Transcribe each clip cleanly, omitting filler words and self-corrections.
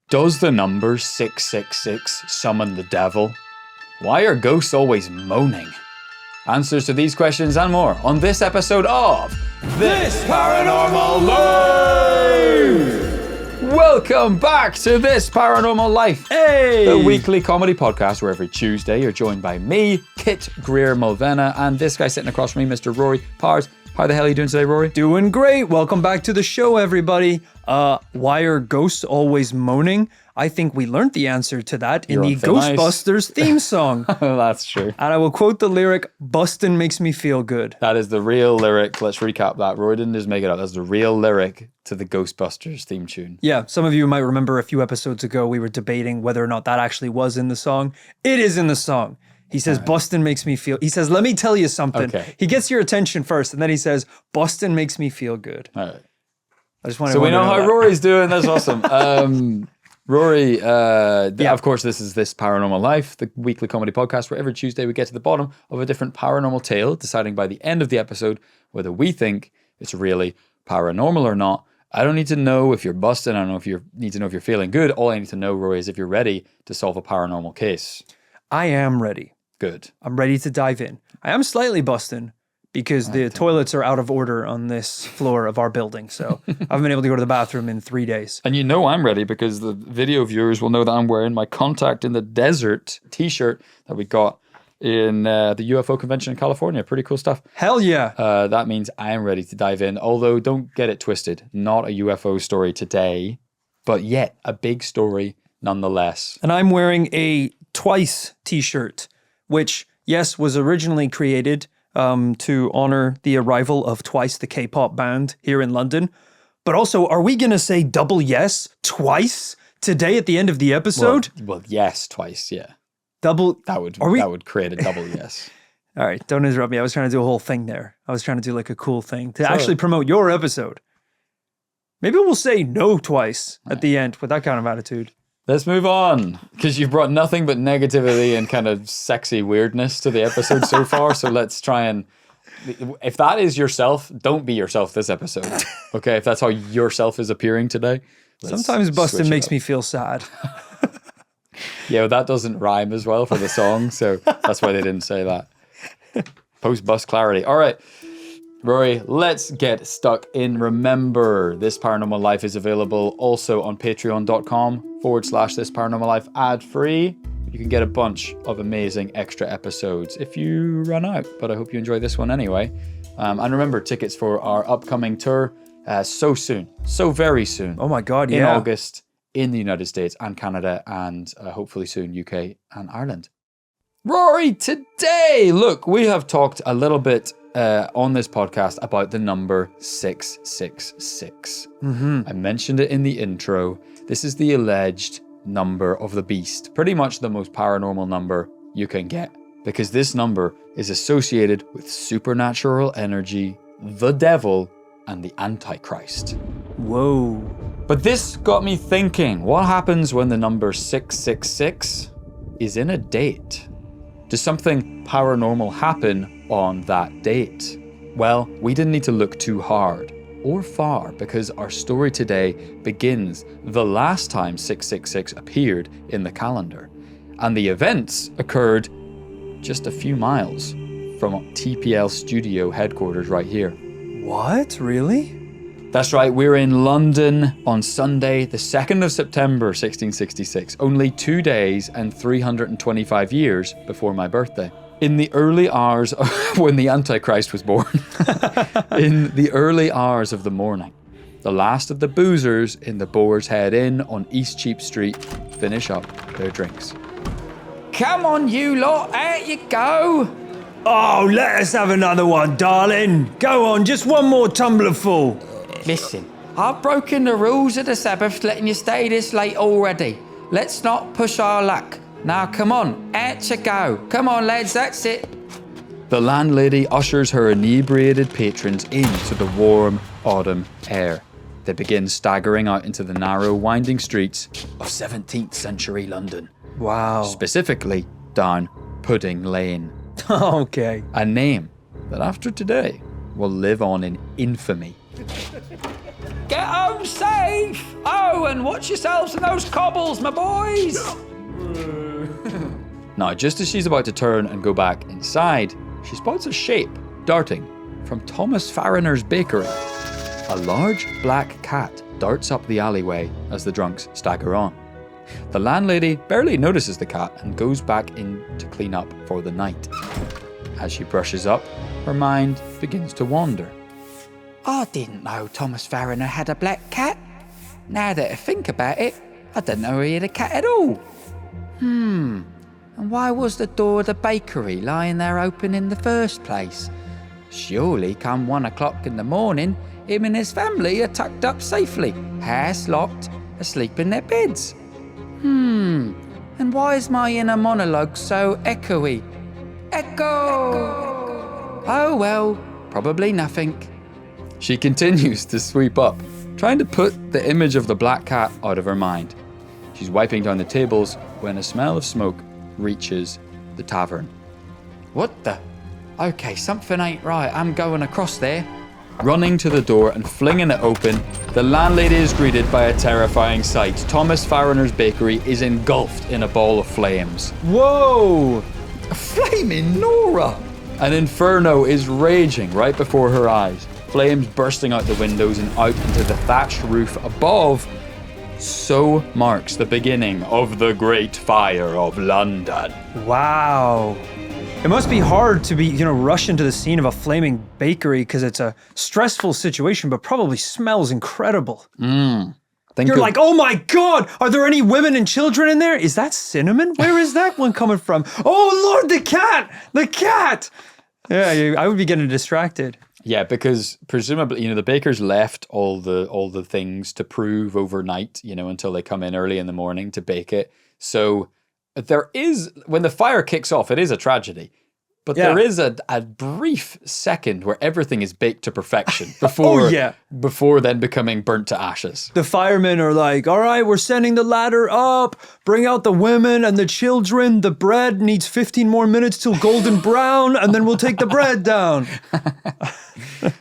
Does the number 666 summon the devil? Why are ghosts always moaning? Answers to these questions and more on this episode of This Paranormal Life! Welcome back to This Paranormal Life, the weekly comedy podcast where every Tuesday you're joined by me, Kit Greer-Mulvena, and this guy sitting across from me, Mr. Rory Friers. How the hell are you doing today, Rory? Doing great. Welcome back to the show, everybody. Why are ghosts always moaning? I think we learned the answer to that in the Ghostbusters theme song. That's true. And I will quote the lyric, "Bustin' makes me feel good." That is the real lyric. Let's recap that. Rory didn't just make it up. That's the real lyric to the Ghostbusters theme tune. Yeah, some of you might remember a few episodes ago we were debating whether or not that actually was in the song. It is in the song. He says, Bustin' makes me feel... He says, let me tell you something. Okay. He gets your attention first, and then he says, Bustin' makes me feel good. All right. I just want to... So we know how Rory's doing. That's awesome. Rory, of course, this is This Paranormal Life, the weekly comedy podcast where every Tuesday we get to the bottom of a different paranormal tale, deciding by the end of the episode whether we think it's really paranormal or not. I don't need to know if you're busting. I don't know if you need to know if you're feeling good. All I need to know, Rory, is if you're ready to solve a paranormal case. I am ready. Good. I'm ready to dive in. I am slightly busting because the toilets are out of order on this floor of our building. So I haven't been able to go to the bathroom in 3 days. And you know I'm ready because the video viewers will know that I'm wearing my Contact in the Desert t-shirt that we got in the UFO convention in California. Pretty cool stuff. Hell yeah. That means I am ready to dive in. Although don't get it twisted. Not a UFO story today, but yet a big story nonetheless. And I'm wearing a Twice t-shirt, which, yes, was originally created to honor the arrival of Twice, the K-pop band here in London. But also, are we going to say double yes twice today at the end of the episode? Well, yes, twice, yeah. Double... That would create a double yes. All right, don't interrupt me. I was trying to do a whole thing there. I was trying to do like a cool thing to actually promote your episode. Maybe we'll say no twice at the end with that kind of attitude. Let's move on, because you've brought nothing but negativity and kind of sexy weirdness to the episode so far. So let's try and, if that is yourself, don't be yourself this episode. Okay, if that's how yourself is appearing today. Sometimes busting makes me feel sad. Yeah, well, that doesn't rhyme as well for the song, so that's why they didn't say that. Post-bust clarity. All right. Rory, let's get stuck in. Remember, This Paranormal Life is available also on patreon.com/This Paranormal Life ad-free. You can get a bunch of amazing extra episodes if you run out, but I hope you enjoy this one anyway. And remember, tickets for our upcoming tour so soon, so very soon. Oh my God, yeah. In August in the United States and Canada and hopefully soon UK and Ireland. Rory, today, look, we have talked a little bit on this podcast about the number 666. I mentioned it in the intro. This is the alleged number of the beast. Pretty much the most paranormal number you can get. Because this number is associated with supernatural energy, the devil, and the Antichrist. Whoa. But this got me thinking, what happens when the number 666 is in a date? Does something paranormal happen on that date? Well, we didn't need to look too hard or far because our story today begins the last time 666 appeared in the calendar. And the events occurred just a few miles from TPL studio headquarters right here. What? Really? That's right, we're in London on Sunday, the 2nd of September, 1666, only 2 days and 325 years before my birthday. In the early hours of when the Antichrist was born, in the early hours of the morning, the last of the boozers in the Boar's Head Inn on East Cheap Street finish up their drinks. Come on, you lot, out you go! Oh, let us have another one, darling. Go on, just one more tumbler full. Listen, I've broken the rules of the Sabbath letting you stay this late already. Let's not push our luck. Now come on, out you go. Come on lads, that's it. The landlady ushers her inebriated patrons into the warm autumn air. They begin staggering out into the narrow, winding streets of 17th century London. Wow. Specifically, down Pudding Lane. Okay. A name that after today will live on in infamy. Get home safe. Oh, and watch yourselves in those cobbles, my boys. Now, just as she's about to turn and go back inside, she spots a shape darting from Thomas Farriner's bakery. A large black cat darts up the alleyway as the drunks stagger on. The landlady barely notices the cat and goes back in to clean up for the night. As she brushes up, her mind begins to wander. I didn't know Thomas Farriner had a black cat. Now that I think about it, I didn't know he had a cat at all. And why was the door of the bakery lying there open in the first place? Surely come 1 o'clock in the morning, him and his family are tucked up safely, house locked, asleep in their beds. And why is my inner monologue so echoey? Echo! Oh well, probably nothing. She continues to sweep up, trying to put the image of the black cat out of her mind. She's wiping down the tables when a smell of smoke reaches the tavern. What the? Okay, something ain't right. I'm going across there. Running to the door and flinging it open, the landlady is greeted by a terrifying sight. Thomas Farriner's bakery is engulfed in a ball of flames. Whoa! Flaming Nora! An inferno is raging right before her eyes, flames bursting out the windows and out into the thatched roof above. So marks the beginning of the Great Fire of London. Wow. It must be hard to be, rush into the scene of a flaming bakery because it's a stressful situation, but probably smells incredible. You're like, oh my God, are there any women and children in there? Is that cinnamon? Where is that one coming from? Oh Lord, the cat! Yeah, I would be getting distracted. Yeah, because presumably, the bakers left all the things to prove overnight, until they come in early in the morning to bake it. So there is, when the fire kicks off, it is a tragedy. But there is a brief second where everything is baked to perfection before then becoming burnt to ashes. The firemen are like, all right, we're sending the ladder up. Bring out the women and the children. The bread needs 15 more minutes till golden brown, and then we'll take the bread down.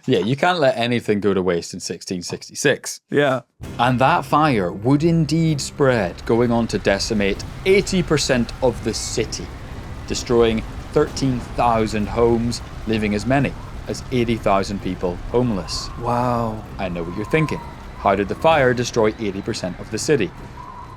Yeah, you can't let anything go to waste in 1666. Yeah. And that fire would indeed spread, going on to decimate 80% of the city, destroying 13,000 homes, leaving as many as 80,000 people homeless. Wow. I know what you're thinking. How did the fire destroy 80% of the city?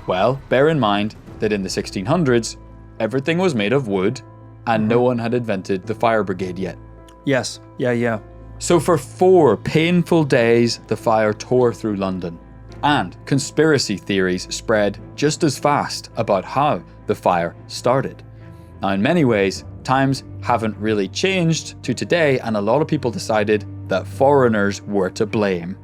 Well, bear in mind that in the 1600s, everything was made of wood and no one had invented the fire brigade yet. Yes. Yeah. So for 4 painful days, the fire tore through London. And conspiracy theories spread just as fast about how the fire started. Now, in many ways, times haven't really changed to today, and a lot of people decided that foreigners were to blame.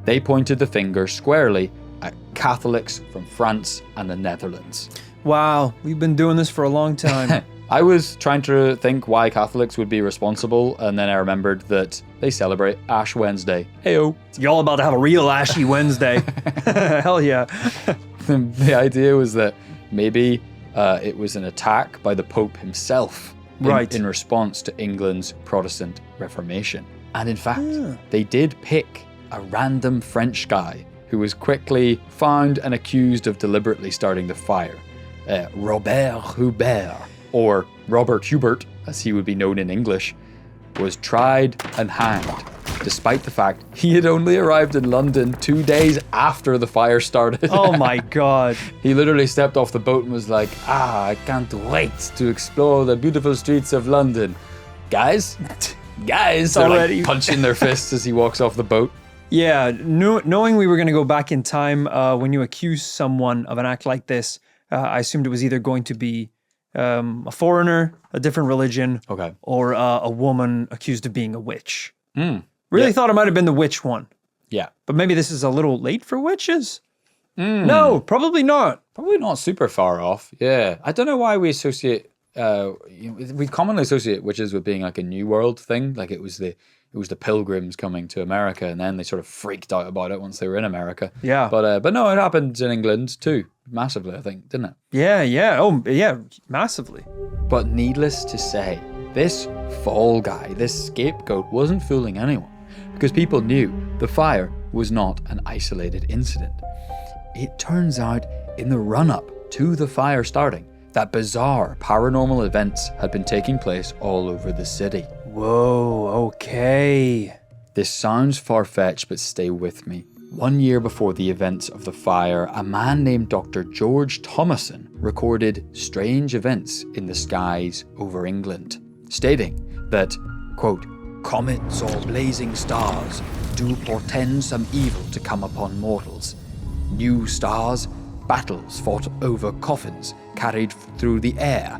They pointed the finger squarely at Catholics from France and the Netherlands. Wow, we've been doing this for a long time. I was trying to think why Catholics would be responsible, and then I remembered that they celebrate Ash Wednesday. Heyo. Y'all about to have a real Ashy Wednesday. Hell yeah. The idea was that maybe it was an attack by the Pope himself in response to England's Protestant Reformation. And in fact, they did pick a random French guy who was quickly found and accused of deliberately starting the fire. Robert Hubert, or Robert Hubert, as he would be known in English, was tried and hanged, despite the fact he had only arrived in London 2 days after the fire started. Oh my God. He literally stepped off the boat and was like, I can't wait to explore the beautiful streets of London. Guys, they're already like punching their fists as he walks off the boat. Yeah, knowing we were going to go back in time, when you accuse someone of an act like this, I assumed it was either going to be a foreigner, a different religion, or a woman accused of being a witch. Really thought it might have been the witch one. Yeah. But maybe this is a little late for witches? No, probably not. Probably not super far off. Yeah. I don't know why we associate, we commonly associate witches with being like a New World thing. Like it was the Pilgrims coming to America, and then they sort of freaked out about it once they were in America. Yeah. But no, it happened in England too. Massively, I think, didn't it? Yeah. Oh, yeah, massively. But needless to say, this fall guy, this scapegoat, wasn't fooling anyone. Because people knew the fire was not an isolated incident. It turns out, in the run-up to the fire starting, that bizarre paranormal events had been taking place all over the city. Whoa, okay. This sounds far-fetched, but stay with me. 1 year before the events of the fire, a man named Dr. George Thomason recorded strange events in the skies over England, stating that, quote, "Comets or blazing stars do portend some evil to come upon mortals. New stars, battles fought over coffins carried through the air,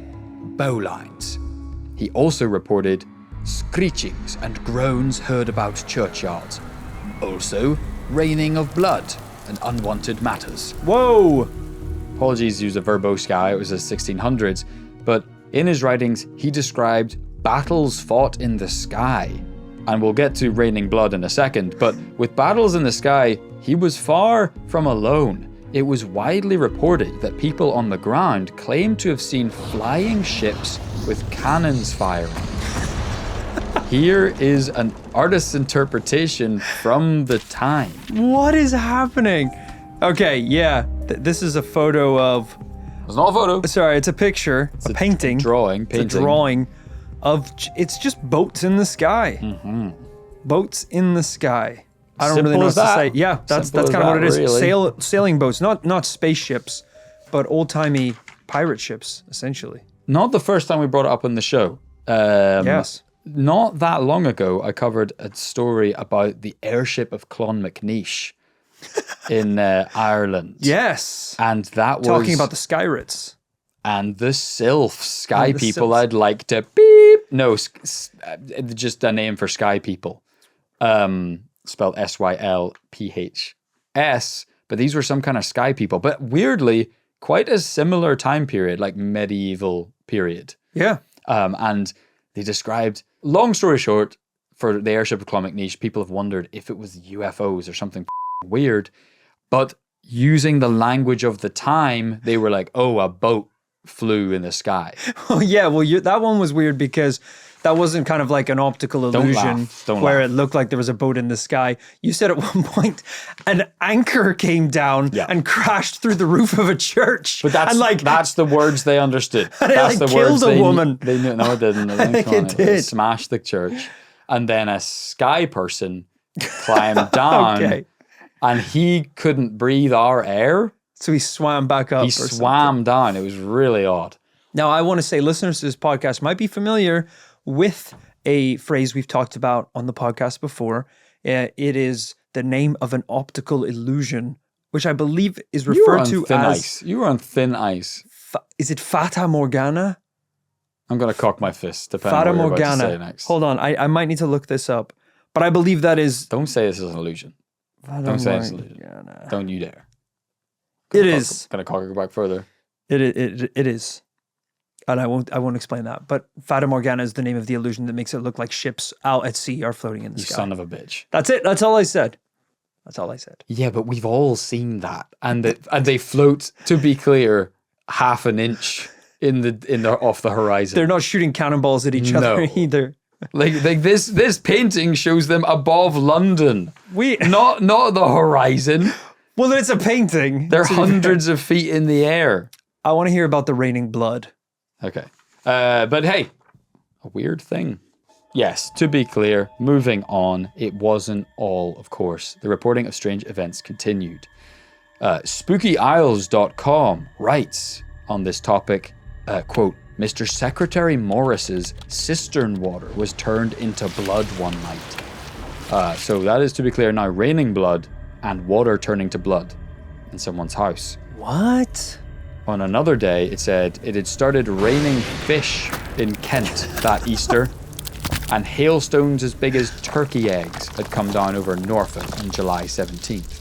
bowlines." He also reported screechings and groans heard about churchyards. Also, raining of blood and unwanted matters. Whoa! Apologies to use a verbose guy, it was the 1600s, but in his writings, he described battles fought in the sky. And we'll get to raining blood in a second, but with battles in the sky, he was far from alone. It was widely reported that people on the ground claimed to have seen flying ships with cannons firing. Here is an artist's interpretation from the time. What is happening? Okay, yeah. This is a photo of... It's not a photo. Sorry, it's a picture, a painting. Drawing, It's a drawing of... It's just boats in the sky. Mm-hmm. Boats in the sky. I don't really know what to say. Yeah, that's kind of what it is. Really. Sailing boats, not spaceships, but old-timey pirate ships, essentially. Not the first time we brought it up on the show. Yes. Not that long ago, I covered a story about the airship of Clonmacnoise in Ireland. Yes. And that was... Talking about the Skyrates. And the sylphs, sky the people, sylphs. I'd like to beep. No, just a name for sky people. Spelled SYLPHS. But these were some kind of sky people. But weirdly, quite a similar time period, like medieval period. Yeah. And they described, long story short, for the airship of Clonmacnoise, people have wondered if it was UFOs or something weird. But using the language of the time, they were like, oh, a boat flew in the sky. Oh, yeah. Well, that one was weird because that wasn't kind of like an optical illusion where it looked like there was a boat in the sky. You said at one point an anchor came down and crashed through the roof of a church. But that's the words they understood. And that's it the words killed a woman. They knew. No, it didn't. I think it did. It smashed the church. And then a sky person climbed down Okay. and he couldn't breathe our air. So he swam back up. He swam down. It was really odd. Now, I want to say listeners to this podcast might be familiar with a phrase we've talked about on the podcast before. It is the name of an optical illusion, which I believe is referred to as... You were on thin ice. Is it Fata Morgana? I'm going to cock my fist, depending Fata on what you're about to say Morgana. next. Hold on, I might need to look this up. But I believe that is... Don't say this is an illusion. Don't say it's an illusion. Don't you dare. It is. Going to cock it back further. It is. And I won't explain that. But Fata Morgana is the name of the illusion that makes it look like ships out at sea are floating in the sky. You son of a bitch. That's it. That's all I said. Yeah, but we've all seen that. And they float, to be clear, half an inch in the off the horizon. They're not shooting cannonballs at each other either. Like this painting shows them above London. Not the horizon. Well, it's a painting. They're hundreds of feet in the air. I want to hear about the raining blood. Okay. But hey, a weird thing. Yes, to be clear, moving on, it wasn't all, of course. The reporting of strange events continued. SpookyIsles.com writes on this topic, quote, Mr. Secretary Morris's cistern water was turned into blood one night. So that is, to be clear, now raining blood and water turning to blood in someone's house. What? On another day, it said it had started raining fish in Kent that Easter, and hailstones as big as turkey eggs had come down over Norfolk on July 17th.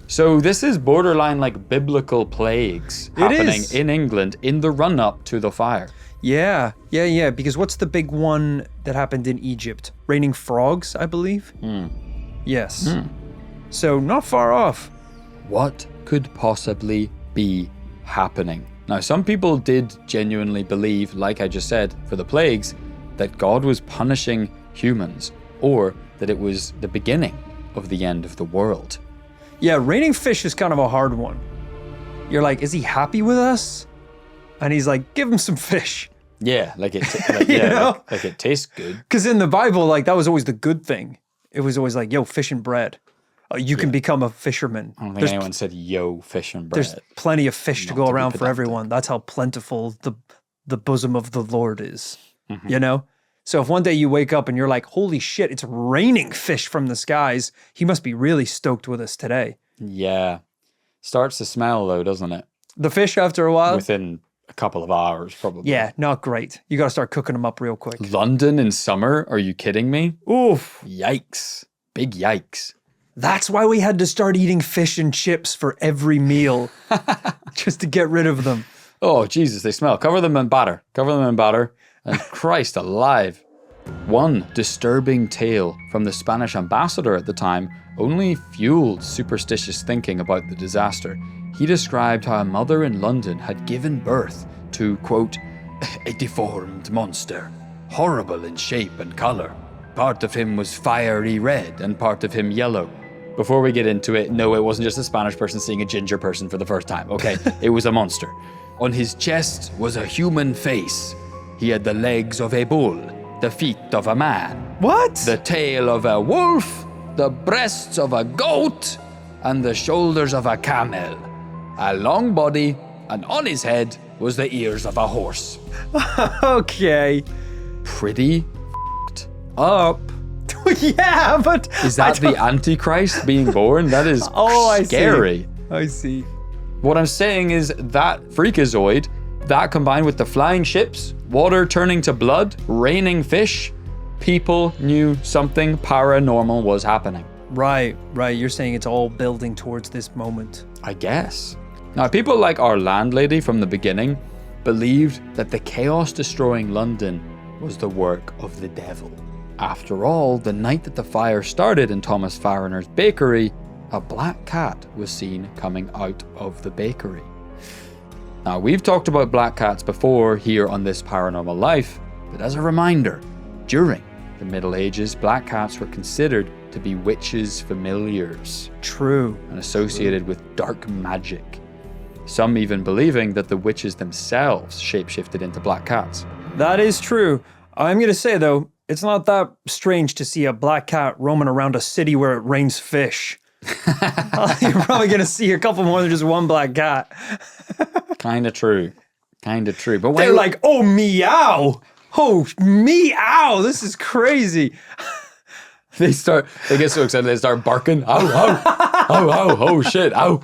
So this is borderline like biblical plagues happening in England in the run-up to the fire. Yeah. Because what's the big one that happened in Egypt? Raining frogs, I believe? Yes. So not far off. What could possibly be happening? Now, some people did genuinely believe, like I just said, for the plagues, that God was punishing humans, or that it was the beginning of the end of the world. Yeah, raining fish is kind of a hard one. You're like, is he happy with us? And he's like, give him some fish. Yeah, like it tastes good. Because in the Bible, like that was always the good thing. It was always like, yo, fish and bread. You can become a fisherman. I don't think anyone said, yo, fish and bread. There's plenty of fish to go around for everyone. That's how plentiful the bosom of the Lord is, you know? So if one day you wake up and you're like, holy shit, it's raining fish from the skies, he must be really stoked with us today. Yeah. Starts to smell though, doesn't it? The fish after a while? Within a couple of hours, probably. Yeah, not great. You got to start cooking them up real quick. London in summer? Are you kidding me? Oof. Yikes. Big yikes. That's why we had to start eating fish and chips for every meal, just to get rid of them. Oh, Jesus, they smell. Cover them in batter. And Christ alive. One disturbing tale from the Spanish ambassador at the time only fueled superstitious thinking about the disaster. He described how a mother in London had given birth to, quote, a deformed monster, horrible in shape and colour. Part of him was fiery red and part of him yellow. Before we get into it, no, it wasn't just a Spanish person seeing a ginger person for the first time, okay? It was a monster. On his chest was a human face. He had the legs of a bull, the feet of a man. What? The tail of a wolf, the breasts of a goat, and the shoulders of a camel. A long body, and on his head was the ears of a horse. Okay. Pretty up. Yeah, but... Is that the Antichrist being born? That is scary. I see. What I'm saying is that freakazoid, that combined with the flying ships, water turning to blood, raining fish, people knew something paranormal was happening. Right. You're saying it's all building towards this moment. I guess. Now, people like our landlady from the beginning believed that the chaos-destroying London was the work of the devil. After all, the night that the fire started in Thomas Farriner's bakery, a black cat was seen coming out of the bakery. Now, we've talked about black cats before here on This Paranormal Life, but as a reminder, during the Middle Ages, black cats were considered to be witches' familiars. True. And associated with dark magic. Some even believing that the witches themselves shapeshifted into black cats. That is true. I'm going to say, though, it's not that strange to see a black cat roaming around a city where it rains fish. You're probably going to see a couple more than just one black cat. Kind of true. But they're like, oh, meow. Oh, meow. This is crazy. They get so excited, they start barking. Oh, shit, ow.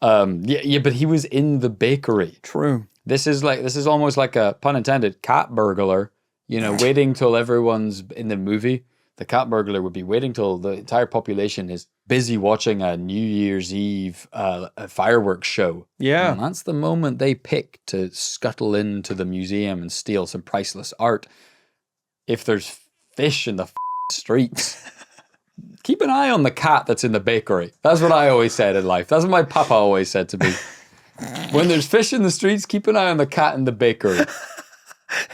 Yeah, but he was in the bakery. True. This is almost like a, pun intended, cat burglar. You know, waiting till everyone's in the movie. The cat burglar would be waiting till the entire population is busy watching a New Year's Eve a fireworks show. Yeah. And that's the moment they pick to scuttle into the museum and steal some priceless art. If there's fish in the streets, keep an eye on the cat that's in the bakery. That's what I always said in life. That's what my papa always said to me. When there's fish in the streets, keep an eye on the cat in the bakery.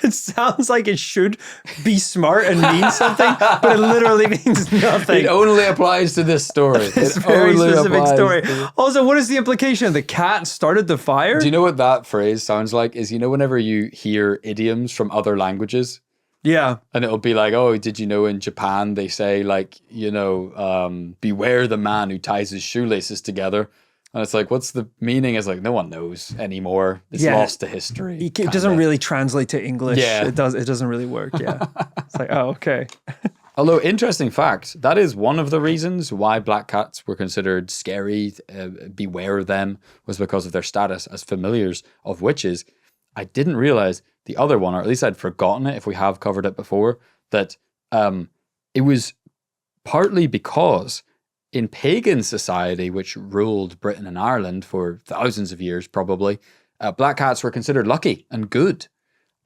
It sounds like it should be smart and mean something, but it literally means nothing. It only applies to this story. It's a very specific story. Also, what is the implication? The cat started the fire? Do you know what that phrase sounds like? Is, you know, whenever you hear idioms from other languages? Yeah. And it'll be like, oh, did you know in Japan they say, like, you know, beware the man who ties his shoelaces together. And it's like, what's the meaning? It's like, no one knows anymore. It's lost to history. It doesn't really translate to English. Yeah. It doesn't really work. Yeah. It's like, oh, okay. Although, interesting fact, that is one of the reasons why black cats were considered scary, beware them, was because of their status as familiars of witches. I didn't realize the other one, or at least I'd forgotten it if we have covered it before, that it was partly because in pagan society, which ruled Britain and Ireland for thousands of years probably, black cats were considered lucky and good.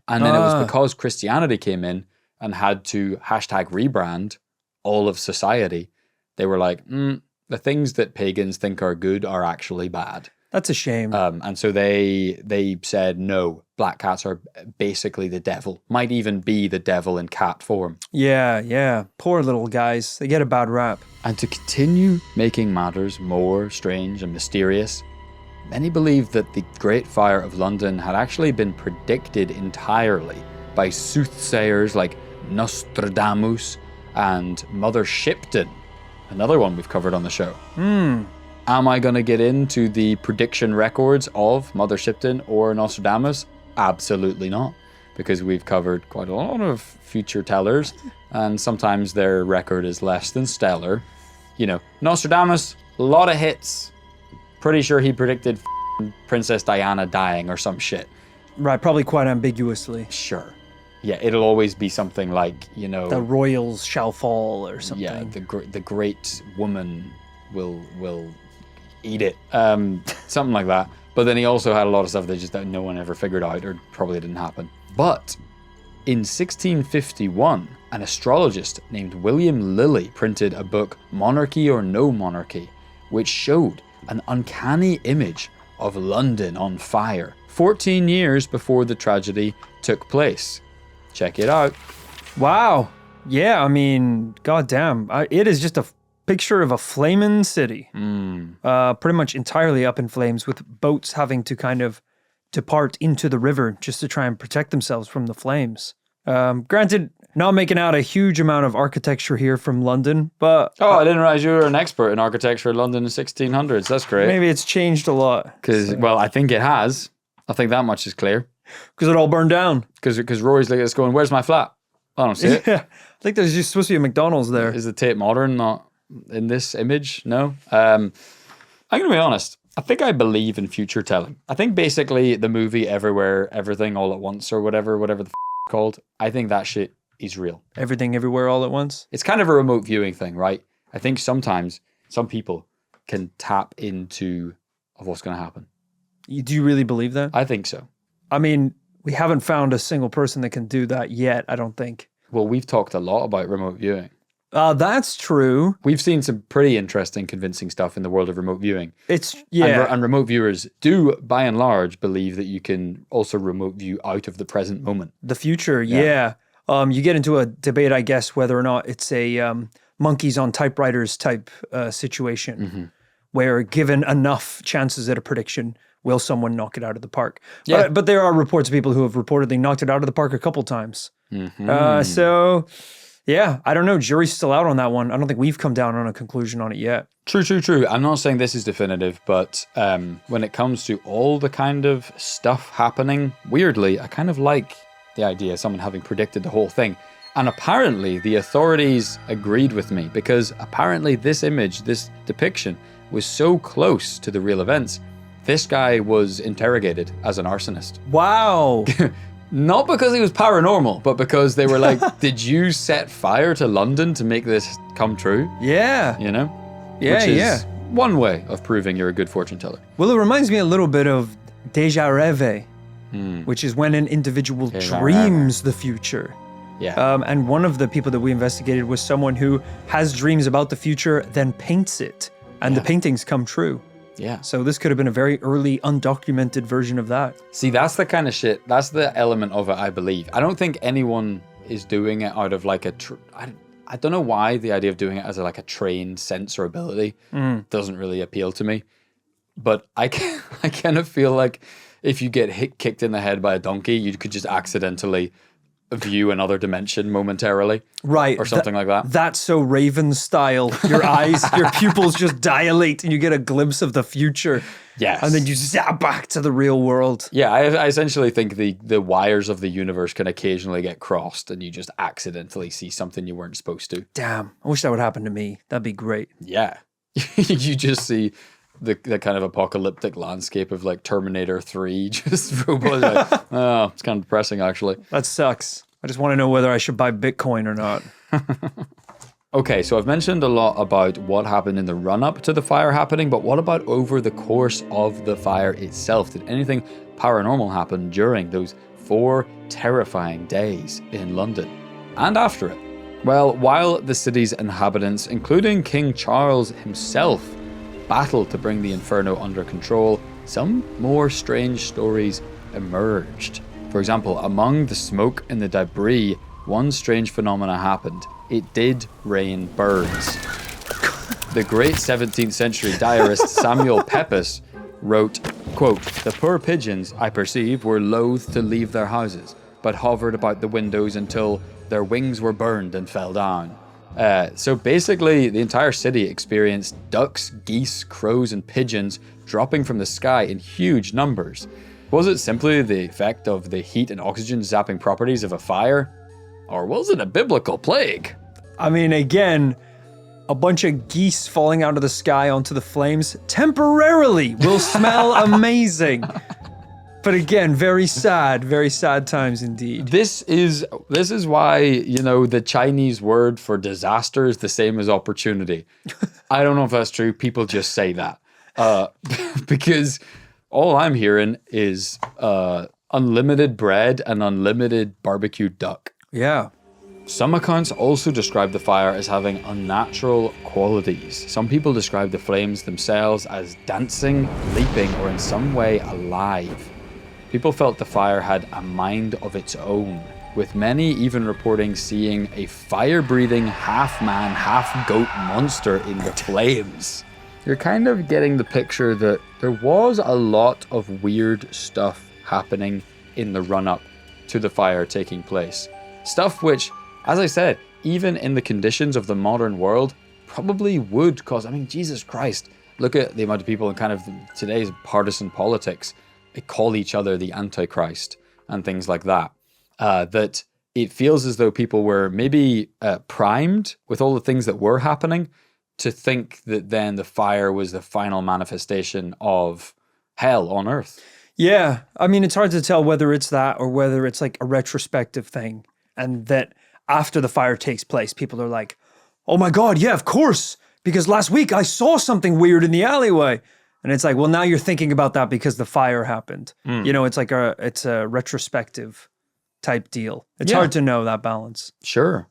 And then it was because Christianity came in and had to #rebrand all of society. They were like, the things that pagans think are good are actually bad. That's a shame. And so they said, no, black cats are basically the devil. Might even be the devil in cat form. Yeah. Poor little guys. They get a bad rap. And to continue making matters more strange and mysterious, many believe that the Great Fire of London had actually been predicted entirely by soothsayers like Nostradamus and Mother Shipton, another one we've covered on the show. Am I going to get into the prediction records of Mother Shipton or Nostradamus? Absolutely not, because we've covered quite a lot of future tellers, and sometimes their record is less than stellar. You know, Nostradamus, a lot of hits. Pretty sure he predicted Princess Diana dying or some shit. Right, probably quite ambiguously. Sure. Yeah, it'll always be something like, you know... The royals shall fall or something. Yeah, the great woman will eat it. Something like that. But then he also had a lot of stuff that no one ever figured out or probably didn't happen. But in 1651, an astrologist named William Lilly printed a book, Monarchy or No Monarchy, which showed an uncanny image of London on fire 14 years before the tragedy took place. Check it out. Wow. Yeah, I mean, goddamn. It is just a picture of a flaming city. Pretty much entirely up in flames, with boats having to kind of depart into the river just to try and protect themselves from the flames. Granted, not making out a huge amount of architecture here from London, but... Oh, I didn't realize you were an expert in architecture in London in the 1600s. That's great. Maybe it's changed a lot. Because, well, I think it has. I think that much is clear. Because it all burned down. Because Rory's like, it's going, where's my flat? I don't see it. Yeah. I think there's just supposed to be a McDonald's there. Is the Tate Modern not in this image? No. I'm going to be honest. I think I believe in future telling. I think basically the movie Everywhere, Everything, All at Once, or whatever the called, I think that shit is real. Everything, everywhere, all at once? It's kind of a remote viewing thing, right? I think sometimes some people can tap into of what's going to happen. Do you really believe that? I think so. I mean, we haven't found a single person that can do that yet, I don't think. Well, we've talked a lot about remote viewing. That's true. We've seen some pretty interesting, convincing stuff in the world of remote viewing. Yeah. And remote viewers do, by and large, believe that you can also remote view out of the present moment. The future, yeah. You get into a debate, I guess, whether or not it's a monkeys on typewriters type situation, where given enough chances at a prediction, will someone knock it out of the park? Yeah. But there are reports of people who have reportedly knocked it out of the park a couple times. So, yeah, I don't know. Jury's still out on that one. I don't think we've come down on a conclusion on it yet. True. I'm not saying this is definitive, but when it comes to all the kind of stuff happening, weirdly, I kind of like the idea of someone having predicted the whole thing. And apparently the authorities agreed with me, because apparently this image, this depiction, was so close to the real events. This guy was interrogated as an arsonist. Wow. Not because he was paranormal, but because they were like, did you set fire to London to make this come true? Yeah. You know? Yeah, Which is one way of proving you're a good fortune teller. Well, it reminds me a little bit of déjà rêve, which is when an individual dreams the future. Yeah. And one of the people that we investigated was someone who has dreams about the future, then paints it, and the paintings come true. Yeah. So this could have been a very early, undocumented version of that. See, that's the kind of shit, that's the element of it, I believe. I don't think anyone is doing it out of like I don't know why the idea of doing it as like a trained sense or ability doesn't really appeal to me. But I kind of feel like if you get kicked in the head by a donkey, you could just accidentally view another dimension momentarily. Right. Or something like that. That's so Raven style. Your eyes, your pupils just dilate and you get a glimpse of the future. Yes. And then you zap back to the real world. Yeah, I essentially think the wires of the universe can occasionally get crossed and you just accidentally see something you weren't supposed to. Damn. I wish that would happen to me. That'd be great. Yeah. You just see the kind of apocalyptic landscape of like Terminator 3, just robots like, oh, it's kind of depressing actually. That sucks. I just want to know whether I should buy Bitcoin or not. Okay, so I've mentioned a lot about what happened in the run-up to the fire happening, but what about over the course of the fire itself? Did anything paranormal happen during those 4 terrifying days in London and after it? Well, while the city's inhabitants, including King Charles himself, battled to bring the inferno under control, some more strange stories emerged. For example, among the smoke and the debris, one strange phenomena happened. It did rain birds. The great 17th century diarist Samuel Pepys wrote, quote, "The poor pigeons, I perceive, were loath to leave their houses, but hovered about the windows until their wings were burned and fell down." So basically, the entire city experienced ducks, geese, crows, and pigeons dropping from the sky in huge numbers. Was it simply the effect of the heat and oxygen zapping properties of a fire? Or was it a biblical plague? I mean, again, a bunch of geese falling out of the sky onto the flames temporarily will smell amazing. But again, very sad times indeed. This is why, the Chinese word for disaster is the same as opportunity. I don't know if that's true. People just say that. Because all I'm hearing is unlimited bread and unlimited barbecued duck. Yeah. Some accounts also describe the fire as having unnatural qualities. Some people describe the flames themselves as dancing, leaping, or in some way alive. People felt the fire had a mind of its own, with many even reporting seeing a fire-breathing half-man, half-goat monster in the flames. You're kind of getting the picture that there was a lot of weird stuff happening in the run-up to the fire taking place. Stuff which, as I said, even in the conditions of the modern world, probably would cause, Jesus Christ, look at the amount of people in kind of today's partisan politics, they call each other the Antichrist and things like that. That it feels as though people were maybe primed with all the things that were happening to think that then the fire was the final manifestation of hell on earth. Yeah. I mean, it's hard to tell whether it's that or whether it's like a retrospective thing. And that after the fire takes place, people are like, oh my God, yeah, of course. Because last week I saw something weird in the alleyway. And it's like, well, now you're thinking about that because the fire happened. It's like it's a retrospective type deal. It's hard to know that balance. Sure.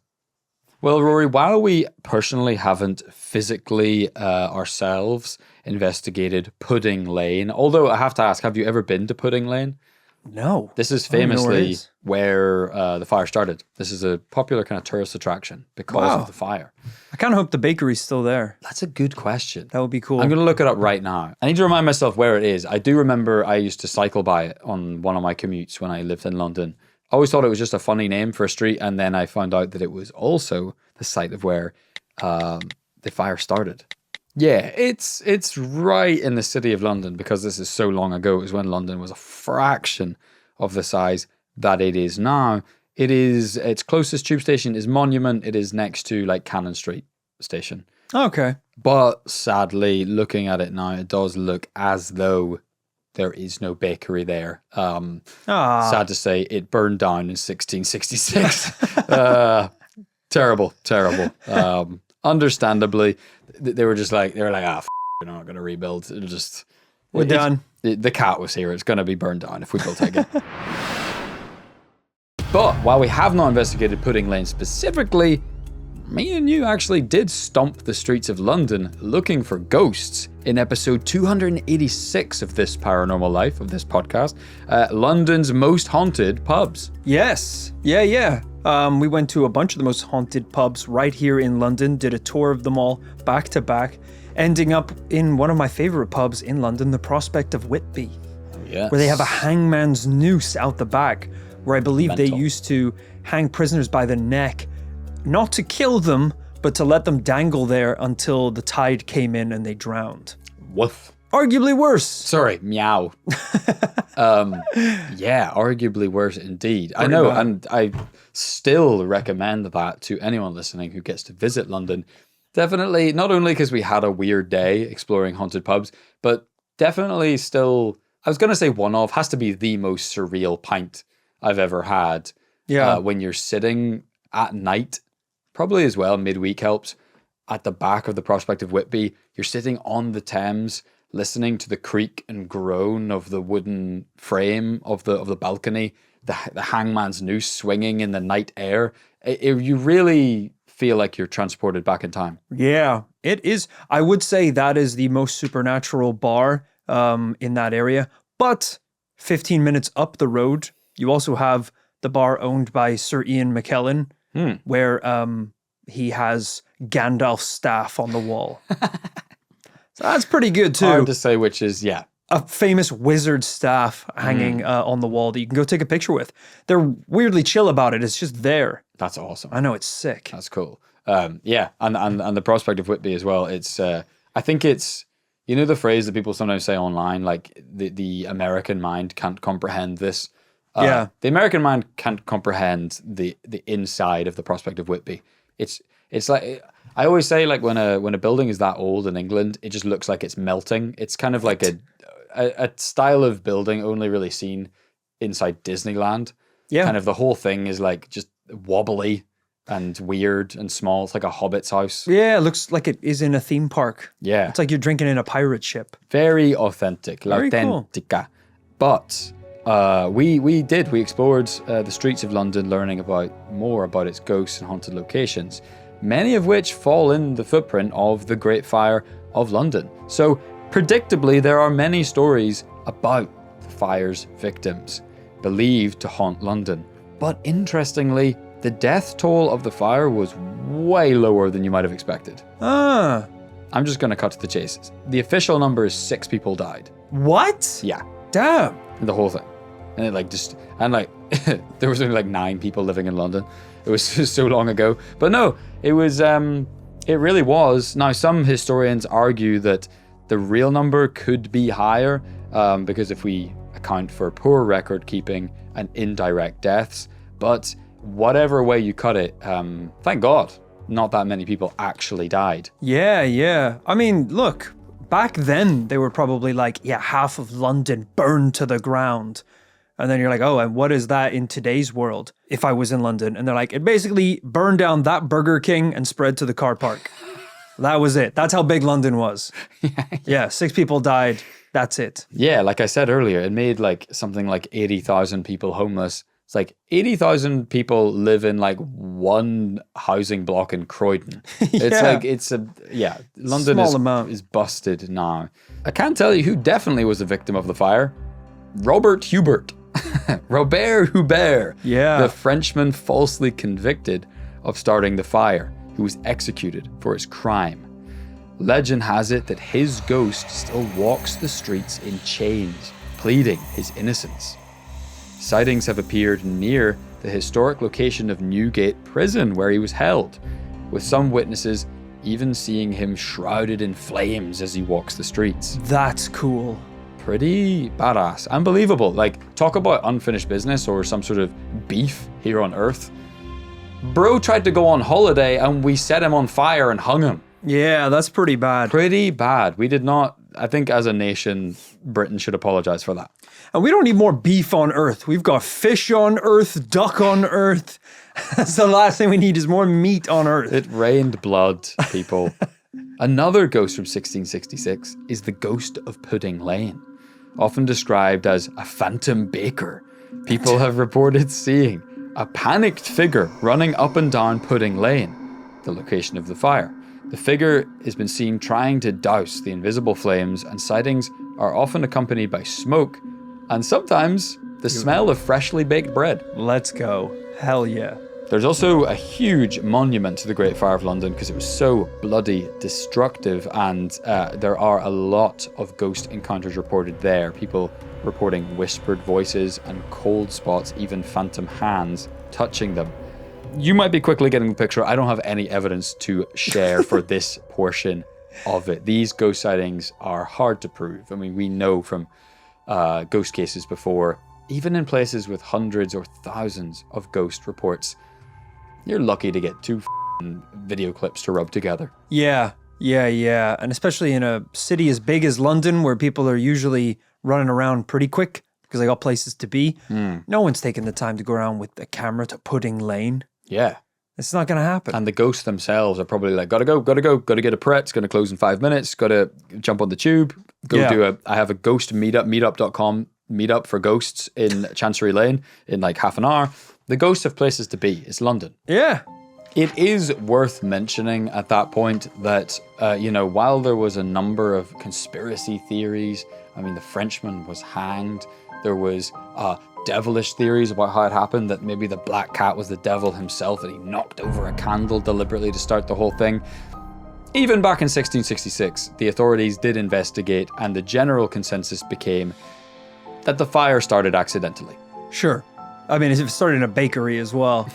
Well, Rory, while we personally haven't physically ourselves investigated Pudding Lane, although I have to ask, have you ever been to Pudding Lane? No. This is famously where the fire started. This is a popular kind of tourist attraction because of the fire. I kind of hope the bakery's still there. That's a good question. That would be cool. I'm going to look it up right now. I need to remind myself where it is. I do remember I used to cycle by it on one of my commutes when I lived in London. I always thought it was just a funny name for a street, and then I found out that it was also the site of where the fire started. Yeah, it's right in the city of London, because this is so long ago. It was when London was a fraction of the size that it is now. Its closest tube station is Monument. It is next to like Cannon Street station. Okay. But sadly, looking at it now, it does look as though there is no bakery there. Sad to say, it burned down in 1666. Terrible. Understandably, they were like, we're not going to rebuild. We're done. The cat was here. It's going to be burned down if we build it again. But while we have not investigated Pudding Lane specifically, me and you actually did stomp the streets of London looking for ghosts in episode 286 of this Paranormal Life, of this podcast, London's most haunted pubs. Yes. Yeah. We went to a bunch of the most haunted pubs right here in London, did a tour of them all back to back, ending up in one of my favorite pubs in London, the Prospect of Whitby, Yes. where they have a hangman's noose out the back, where I believe they used to hang prisoners by the neck, not to kill them, but to let them dangle there until the tide came in and they drowned. Woof. Arguably worse. Sorry, meow. Yeah, arguably worse indeed. I know, and I still recommend that to anyone listening who gets to visit London. Definitely, not only because we had a weird day exploring haunted pubs, but definitely still, I was going to say one of, has to be the most surreal pint I've ever had. Yeah. When you're sitting at night, probably as well, midweek helps, at the back of the Prospect of Whitby, you're sitting on the Thames, listening to the creak and groan of the wooden frame of the balcony, the hangman's noose swinging in the night air. You really feel like you're transported back in time. Yeah, it is. I would say that is the most supernatural bar in that area. But 15 minutes up the road, you also have the bar owned by Sir Ian McKellen, where he has Gandalf's staff on the wall. So that's pretty good too. Hard to say which is, yeah. A famous wizard staff hanging on the wall that you can go take a picture with. They're weirdly chill about it. It's just there. That's awesome. I know, it's sick. That's cool. Yeah, and the prospect of Whitby as well. It's I think it's, you know, the phrase that people sometimes say online, like the American mind can't comprehend this. Yeah. The American mind can't comprehend the inside of the prospect of Whitby. It's like, I always say, like, when a building is that old in England, it just looks like it's melting. It's kind of like a style of building only really seen inside Disneyland. Yeah. Kind of the whole thing is like just wobbly and weird and small. It's like a hobbit's house. Yeah, it looks like it is in a theme park. Yeah. It's like you're drinking in a pirate ship. Very authentic. Very cool. L'autentica. But we explored the streets of London, learning more about its ghosts and haunted locations, many of which fall in the footprint of the Great Fire of London. So predictably, there are many stories about the fire's victims, believed to haunt London. But interestingly, the death toll of the fire was way lower than you might have expected. Ah. I'm just going to cut to the chase. The official number is 6 people died. What? Yeah, Damn. the whole thing. And there was only like 9 people living in London. It was so long ago. But no, it was, it really was. Now, some historians argue that the real number could be higher, because if we account for poor record keeping and indirect deaths. But whatever way you cut it, thank God, not that many people actually died. Yeah. I mean, look, back then they were probably like, yeah, half of London burned to the ground. And then you're like, oh, and what is that in today's world? If I was in London, and they're like, it basically burned down that Burger King and spread to the car park. That was it. That's how big London was. Yeah, 6 people died. That's it. Yeah, like I said earlier, it made like something like 80,000 people homeless. It's like 80,000 people live in like one housing block in Croydon. It's London Small amount. is busted now. I can't tell you who definitely was a victim of the fire. Robert Hubert. Robert Hubert. Yeah. The Frenchman falsely convicted of starting the fire, who was executed for his crime. Legend has it that his ghost still walks the streets in chains, pleading his innocence. Sightings have appeared near the historic location of Newgate Prison where he was held, with some witnesses even seeing him shrouded in flames as he walks the streets. That's cool. Pretty badass. Unbelievable. Like, talk about unfinished business or some sort of beef here on Earth. Bro tried to go on holiday and we set him on fire and hung him. Yeah, that's pretty bad. Pretty bad. We did not, I think as a nation, Britain should apologize for that. And we don't need more beef on Earth. We've got fish on Earth, duck on Earth. That's the last thing we need is more meat on Earth. It rained blood, people. Another ghost from 1666 is the ghost of Pudding Lane, often described as a phantom baker. People have reported seeing a panicked figure running up and down Pudding Lane, the location of the fire. The figure has been seen trying to douse the invisible flames, and sightings are often accompanied by smoke and sometimes the smell of freshly baked bread. Let's go. Hell yeah. There's also a huge monument to the Great Fire of London because it was so bloody destructive, and there are a lot of ghost encounters reported there. People reporting whispered voices and cold spots, even phantom hands touching them. You might be quickly getting the picture. I don't have any evidence to share for this portion of it. These ghost sightings are hard to prove. I mean, we know from ghost cases before, even in places with hundreds or thousands of ghost reports, you're lucky to get 2 video clips to rub together. Yeah. And especially in a city as big as London, where people are usually running around pretty quick because they got places to be. No one's taking the time to go around with a camera to Pudding Lane. Yeah. It's not going to happen. And the ghosts themselves are probably like, gotta go, gotta get a Pret, it's going to close in 5 minutes, gotta jump on the tube, I have a ghost meetup, meetup.com meetup for ghosts in Chancery Lane in like half an hour. The ghosts have places to be. It's London. Yeah. It is worth mentioning at that point that, while there was a number of conspiracy theories, I mean, the Frenchman was hanged. There was devilish theories about how it happened, that maybe the black cat was the devil himself, and he knocked over a candle deliberately to start the whole thing. Even back in 1666, the authorities did investigate, and the general consensus became that the fire started accidentally. Sure. I mean, if it started in a bakery as well,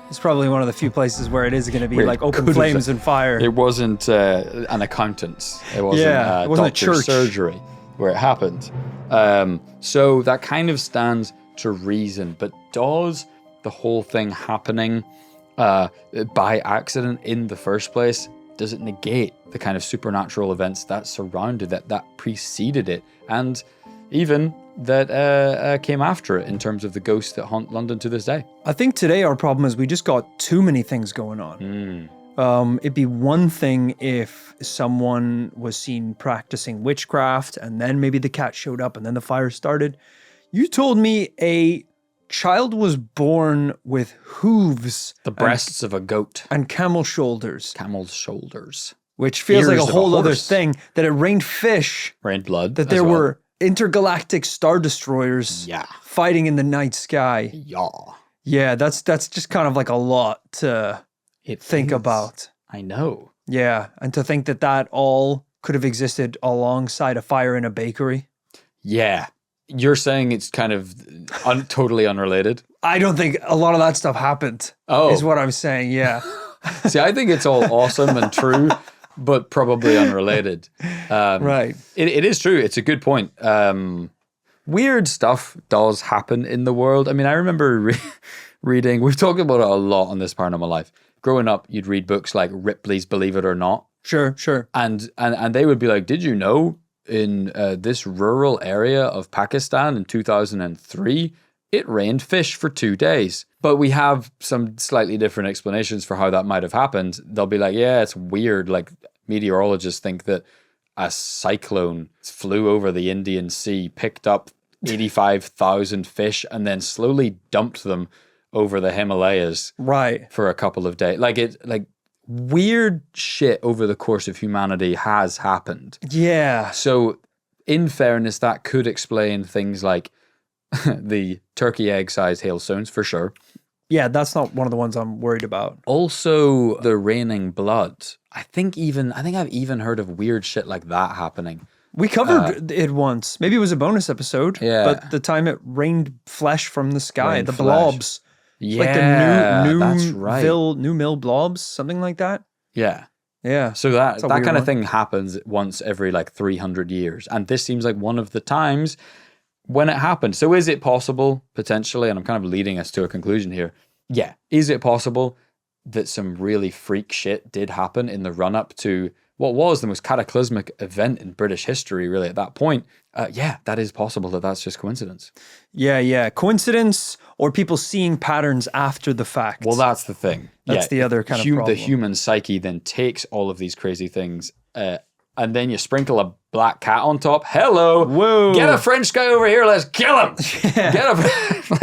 it's probably one of the few places where it is going to be like open flames and fire. It wasn't an accountant's. It wasn't, it wasn't a doctor's church surgery where it happened. So that kind of stands to reason. But does the whole thing happening by accident in the first place, does it negate the kind of supernatural events that surrounded it, that preceded it, and even that came after it in terms of the ghosts that haunt London to this day? I think today our problem is we just got too many things going on. It'd be one thing if someone was seen practicing witchcraft and then maybe the cat showed up and then the fire started. You told me a child was born with hooves. The breasts of a goat. And camel shoulders. Camel's shoulders. Which feels like a Ears of whole other horse. thing. That it rained fish. Rained blood. That there were intergalactic star destroyers fighting in the night sky. Yeah, that's just kind of like a lot to think about. I know. Yeah, and to think that all could have existed alongside a fire in a bakery. Yeah. You're saying it's kind of totally unrelated? I don't think a lot of that stuff happened, is what I'm saying, yeah. See, I think it's all awesome and true, but probably unrelated. Right. It is true. It's a good point. Weird stuff does happen in the world. I mean, I remember reading, we've talked about it a lot on this Paranormal Life. Growing up, you'd read books like Ripley's Believe It or Not. Sure. And they would be like, did you know in this rural area of Pakistan in 2003, it rained fish for 2 days? But we have some slightly different explanations for how that might have happened. They'll be like, yeah, it's weird. Like meteorologists think that a cyclone flew over the Indian Sea, picked up 85,000 fish, and then slowly dumped them over the Himalayas for a couple of days. Like weird shit over the course of humanity has happened. Yeah. So in fairness, that could explain things like the turkey egg-sized hailstones for sure. Yeah, that's not one of the ones I'm worried about. Also, the raining blood. I think I've even heard of weird shit like that happening. We covered it once. Maybe it was a bonus episode. Yeah. But the time it rained flesh from the sky, Rained the flesh. blobs. Yeah, Like the that's right. New Mill blobs, something like that. Yeah. Yeah. So that weird kind of one. thing happens once every like 300 years. And this seems like one of the times when it happened. So is it possible, potentially, and I'm kind of leading us to a conclusion here. Yeah. Is it possible that some really freak shit did happen in the run-up to what was the most cataclysmic event in British history, really, at that point? Yeah, that is possible that's just coincidence. Yeah. Coincidence or people seeing patterns after the fact. Well, that's the thing. That's the other kind of problem. The human psyche then takes all of these crazy things and then you sprinkle a black cat on top. Hello. Whoa. Get a French guy over here. Let's kill him.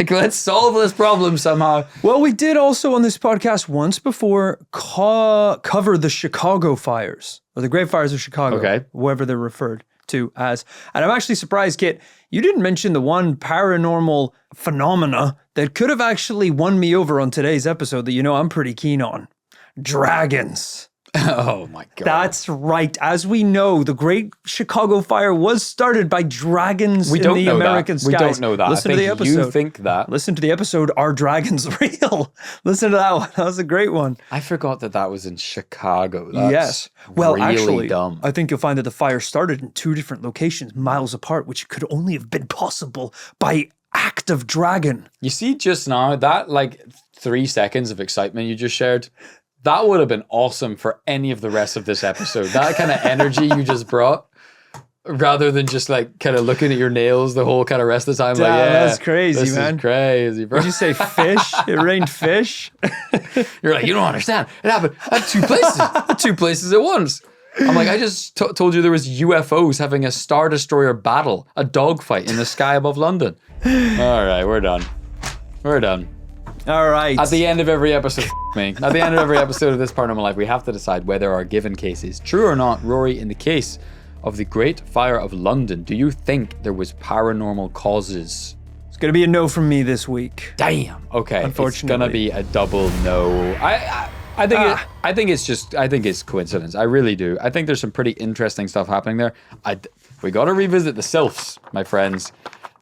Let's solve this problem somehow. Well, we did also on this podcast once before cover the Chicago fires, or the Great Fires of Chicago, Okay. whoever they're referred to as. And I'm actually surprised, Kit, you didn't mention the one paranormal phenomena that could have actually won me over on today's episode that I'm pretty keen on. Dragons. Oh my God. That's right. As we know, the Great Chicago Fire was started by dragons in the American skies. We don't know that. Listen I to the think episode. you think that. Listen to the episode, Are Dragons Real? Listen to that one. That was a great one. I forgot that was in Chicago. That's yes. Well, really actually, dumb. I think you'll find that the fire started in 2 different locations, miles apart, which could only have been possible by act of dragon. You see just now, that like 3 seconds of excitement you just shared, that would have been awesome for any of the rest of this episode. That kind of energy you just brought, rather than just like kind of looking at your nails the whole kind of rest of the time. Damn, like, yeah, that's crazy, this man. is crazy, bro. Did you say fish? It rained fish? You're like, you don't understand. It happened at 2 places. At 2 places at once. I'm like, I just told you there was UFOs having a Star Destroyer battle, a dogfight in the sky above London. All right, we're done. All right. At the end of every episode, me. At the end of every episode of This Paranormal Life, we have to decide whether our given case is true or not. Rory, in the case of the Great Fire of London, do you think there was paranormal causes? It's going to be a no from me this week. Damn. Okay. Unfortunately. It's gonna be a double no. I think it's coincidence. I really do. I think there's some pretty interesting stuff happening there. We got to revisit the sylphs, my friends.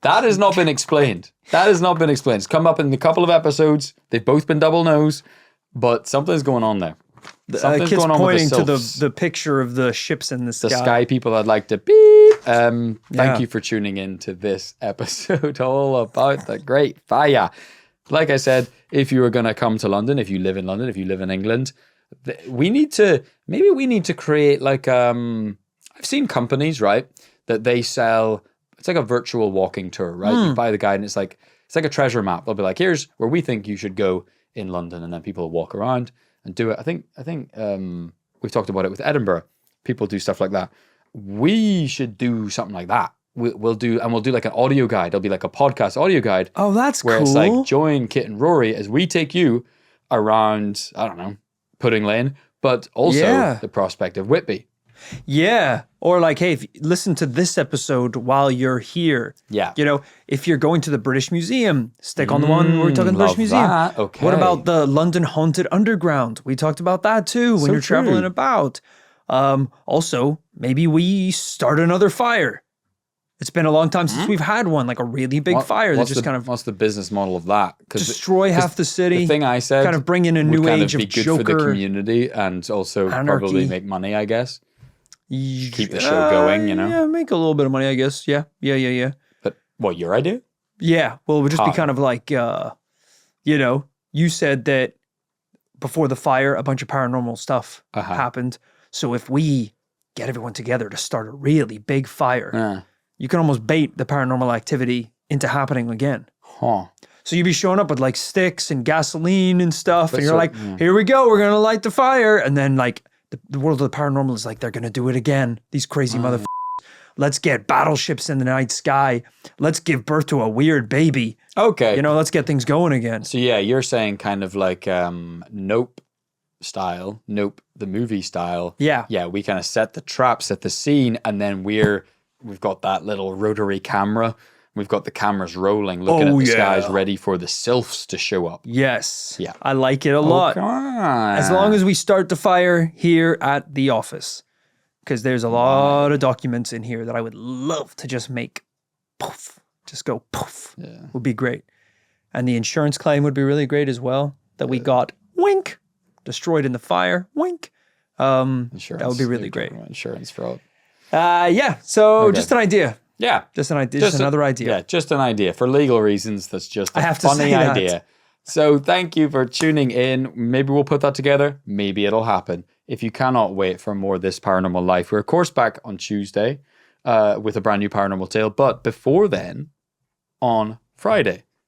That has not been explained. It's come up in a couple of episodes. They've both been double no's, but something's going on there. Something's Kit's going on pointing with the to sylphs. the picture of the ships in the sky. The sky people I'd like to beep. Thank Yeah. you for tuning in to this episode all about the Great Fire. Like I said, if you are going to come to London, if you live in London, if you live in England, we need to create like, I've seen companies, right, that they sell, it's like a virtual walking tour, right? You buy the guide and it's like a treasure map. They'll be like, here's where we think you should go in London. And then people will walk around and do it. I think we've talked about it with Edinburgh. People do stuff like that. We should do something like that. We'll do like an audio guide. It'll be like a podcast audio guide. Oh, that's where cool. it's like join Kit and Rory as we take you around, I don't know, Pudding Lane, but also the prospect of Whitby. Yeah. Or like, hey, if you listen to this episode while you're here. Yeah. You know, if you're going to the British Museum, stick on the one where we're talking the British Museum. That. Okay. What about the London Haunted Underground? We talked about that too when So you're traveling true. about. Also, maybe we start another fire. It's been a long time since we've had one, like a really big fire that just kind of what's the business model of that? destroy half the city. The thing I said, kind of bring in a would new kind age of of be good Joker for the community and also probably anarchy. make money, I guess. Keep the show going, you know? Yeah, make a little bit of money, I guess. Yeah. But what, your idea? Yeah, well, it would just be How? kind of like, you said that before the fire, a bunch of paranormal stuff happened. So if we get everyone together to start a really big fire, you can almost bait the paranormal activity into happening again. Huh. So you'd be showing up with like sticks and gasoline and stuff, and you're like, here we go, we're going to light the fire. And then like the world of the paranormal is like, they're going to do it again. These crazy motherfuckers. Let's get battleships in the night sky. Let's give birth to a weird baby. Okay. Let's get things going again. So yeah, you're saying kind of like Nope style, Nope the movie style. Yeah. Yeah, we kind of set the trap, set the scene, and then we've got that little rotary camera. We've got the cameras rolling, looking at the skies, ready for the sylphs to show up. Yes. Yeah. I like it a lot. As long as we start the fire here at the office. Because there's a lot of documents in here that I would love to just make poof. Just go poof. Yeah. Would be great. And the insurance claim would be really great as well. That we got, wink, destroyed in the fire, wink. Insurance, that would be really great. Insurance fraud. So just an idea. Yeah. Just an idea. Just another idea. Yeah, just an idea. For legal reasons, that's just a have to funny say that. idea. So thank you for tuning in. Maybe we'll put that together. Maybe it'll happen. If you cannot wait for more of This Paranormal Life, we're of course back on Tuesday with a brand new paranormal tale. But before then, on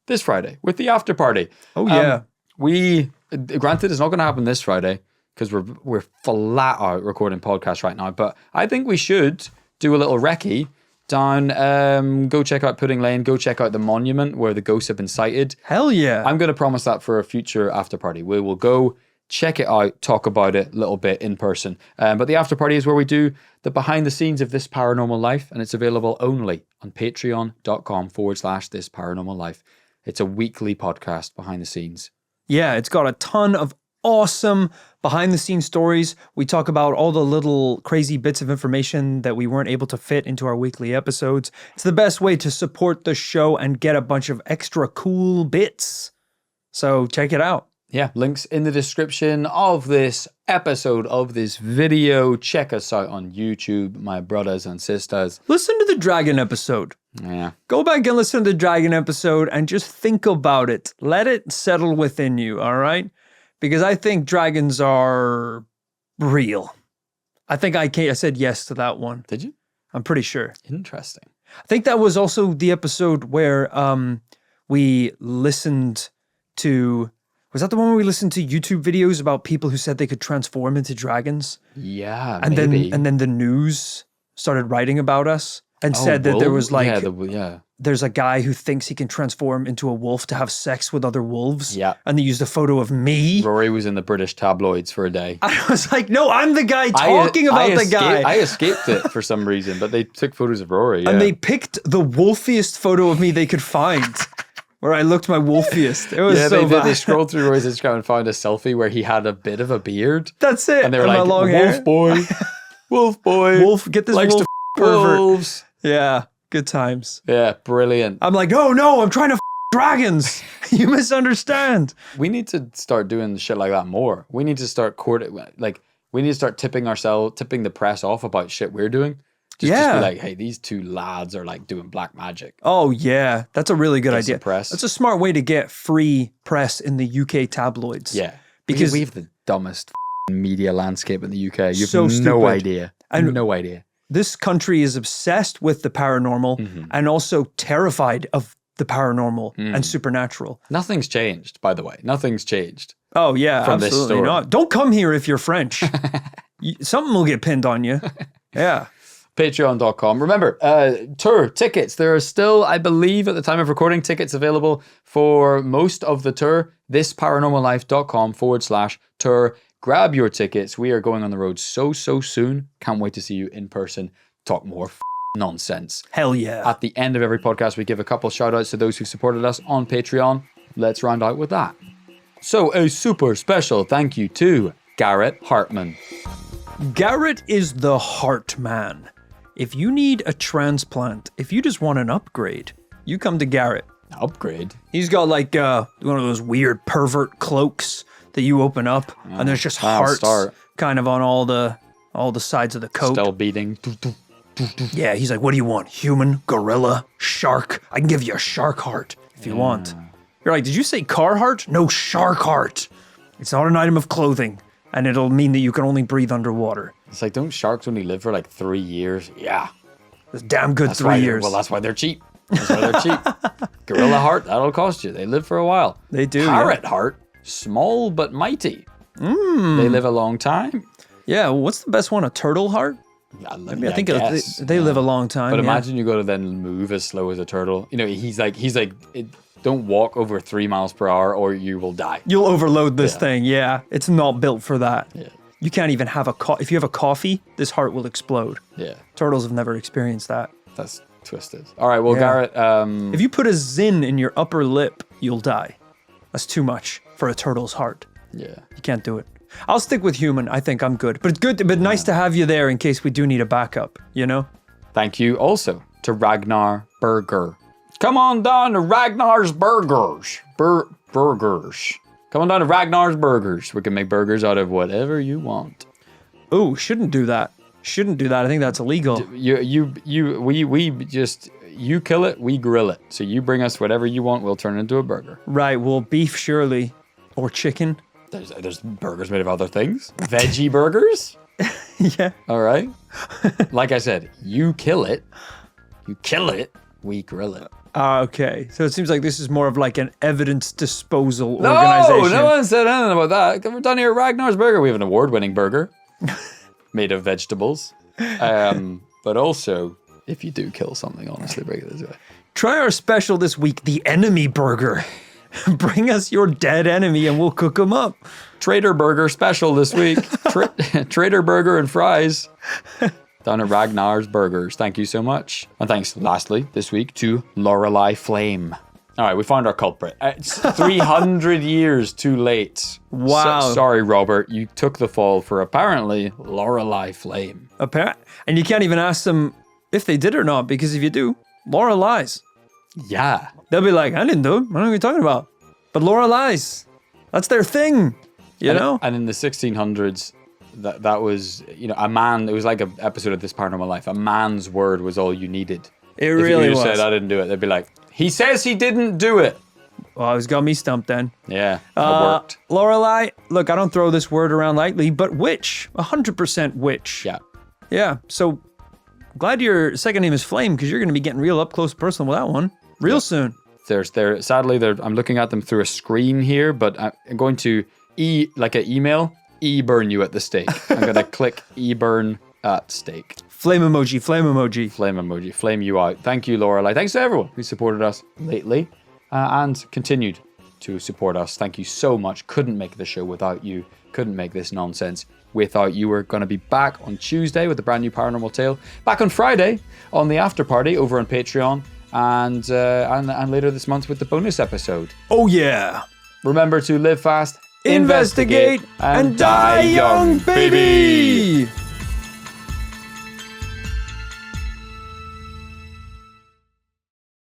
this Friday, with the after party. Oh, yeah. Granted, it's not going to happen this Friday because we're flat out recording podcasts right now. But I think we should do a little recce down. Go check out Pudding Lane. Go check out the monument where the ghosts have been sighted. Hell yeah. I'm going to promise that for a future after party. We will go check it out, talk about it a little bit in person. But the after party is where we do the behind the scenes of This Paranormal Life, and it's available only on patreon.com/This Paranormal Life. It's a weekly podcast behind the scenes. Yeah, it's got a ton of awesome behind the scenes stories. We talk about all the little crazy bits of information that we weren't able to fit into our weekly episodes. It's the best way to support the show and get a bunch of extra cool bits. So check it out. Yeah, links in the description of this episode, of this video. Check us out on YouTube, my brothers and sisters. Listen to the dragon episode. Yeah. Go back and listen to the dragon episode and just think about it. Let it settle within you, all right? Because I think dragons are real. I think I said yes to that one. Did you? I'm pretty sure. Interesting. I think that was also the episode where we listened to... Was that the one where we listened to YouTube videos about people who said they could transform into dragons? Yeah, And maybe. then the news started writing about us and said that there was like... there's a guy who thinks he can transform into a wolf to have sex with other wolves. Yeah. And they used a photo of me. Rory was in the British tabloids for a day. I was like, no, I'm the guy talking about the guy. I escaped it for some reason, but they took photos of Rory. Yeah. And they picked the wolfiest photo of me they could find, where I looked my wolfiest. It was so bad. They scrolled through Rory's Instagram and found a selfie where he had a bit of a beard. That's it. And they were my like, long wolf hair. boy, wolf boy. Wolf, get this likes wolf to pervert. wolves. Yeah, good times. Yeah, brilliant. I'm like, no, I'm trying to dragons. You misunderstand. We need to start doing shit like that more. We need to start we need to start tipping the press off about shit we're doing. Just be like, hey, these two lads are like doing black magic. Oh yeah, that's a really good Get idea. some press. That's a smart way to get free press in the UK tabloids. Yeah, because we have the dumbest media landscape in the UK. You have So no stupid. idea. And- No idea. This country is obsessed with the paranormal and also terrified of the paranormal and supernatural. Nothing's changed, by the way. Nothing's changed. Oh yeah, From this absolutely story. not. Don't come here if you're French. Something will get pinned on you. Yeah. Patreon.com. Remember, tour tickets. There are still, I believe, at the time of recording, tickets available for most of the tour. thisparanormallife.com/tour. Grab your tickets. We are going on the road so soon. Can't wait to see you in person. Talk more nonsense. Hell yeah. At the end of every podcast, we give a couple shout outs to those who supported us on Patreon. Let's round out with that. So, a super special thank you to Garrett Hartman. Garrett is the heart man. If you need a transplant, if you just want an upgrade, you come to Garrett. Upgrade. He's got like one of those weird pervert cloaks that you open up, and there's just I'll hearts start. kind of on all the sides of the coat. Still beating. Yeah, he's like, what do you want? Human, gorilla, shark? I can give you a shark heart if you want. You're like, did you say car heart? No, shark heart. It's not an item of clothing, and it'll mean that you can only breathe underwater. It's like, don't sharks only live for like 3 years? Yeah. It's damn good That's 3 why years. Well, that's why they're cheap. That's why they're cheap. Gorilla heart, that'll cost you. They live for a while. They do. Parrot heart, small but mighty. They live a long time. Yeah, well, what's the best one? A turtle heart? I think they live a long time. But yeah. imagine you go to then move as slow as a turtle. You know, he's like, don't walk over 3 miles per hour or you will die. You'll overload this thing. Yeah, it's not built for that. Yeah. You can't even have if you have a coffee, this heart will explode. Yeah, Turtles have never experienced that. that's twisted. All right, well, Yeah. Garrett, If you put a zin in your upper lip, you'll die. That's too much for a turtle's heart. yeah. You can't do it. I'll stick with human. I think I'm good. But it's good, but nice to have you there in case we do need a backup, you know? Thank you also to Ragnar Burger. Come on down to Ragnar's Burgers. Burgers. Come on down to Ragnar's Burgers. We can make burgers out of whatever you want. Oh, shouldn't do that. Shouldn't do that. I think that's illegal. You kill it, we grill it. So you bring us whatever you want, we'll turn it into a burger. Right, well, beef surely. Or chicken. There's burgers made of other things. Veggie burgers. Yeah. All right. Like I said, you kill it, we grill it. Okay, so it seems like this is more of like an evidence disposal organization. No one said anything about that. We're done here at Ragnar's Burger. We have an award-winning burger made of vegetables. But also, if you do kill something, honestly, break it this way. Try our special this week, the enemy burger. Bring us your dead enemy and we'll cook them up. Trader Burger special this week. Trader Burger and fries. Down at Ragnar's Burgers. Thank you so much. And thanks, lastly, this week to Lorelei Flame. All right, we found our culprit. It's 300 years too late. Wow. Sorry, Robert. You took the fall for apparently Lorelei Flame. And you can't even ask them if they did or not, because if you do, Laura lies. Yeah. They'll be like, I didn't do it. I don't know what you're talking about. But Laura lies. That's their thing, you know? And in the 1600s, that was, you know, a man, it was like an episode of This Paranormal Life. A man's word was all you needed. It If really you was. said, I didn't do it, they'd be like, he says he didn't do it. Well, it's got me stumped then. Yeah, that worked. Lorelei, look, I don't throw this word around lightly, but witch. 100% witch. Yeah. Yeah, so glad your second name is Flame, because you're going to be getting real up close personal with that one real soon. Sadly, I'm looking at them through a screen here, but I'm going to like an email, burn you at the stake. I'm going to click burn at stake. Flame emoji, flame emoji. Flame emoji, flame you out. Thank you, Lorelei. Thanks to everyone who supported us lately and continued to support us. Thank you so much. Couldn't make the show without you. Couldn't make this nonsense without you. We're going to be back on Tuesday with a brand new paranormal tale. Back on Friday on the after party over on Patreon. And later this month with the bonus episode. Oh, yeah. Remember to live fast, Investigate and die young, baby!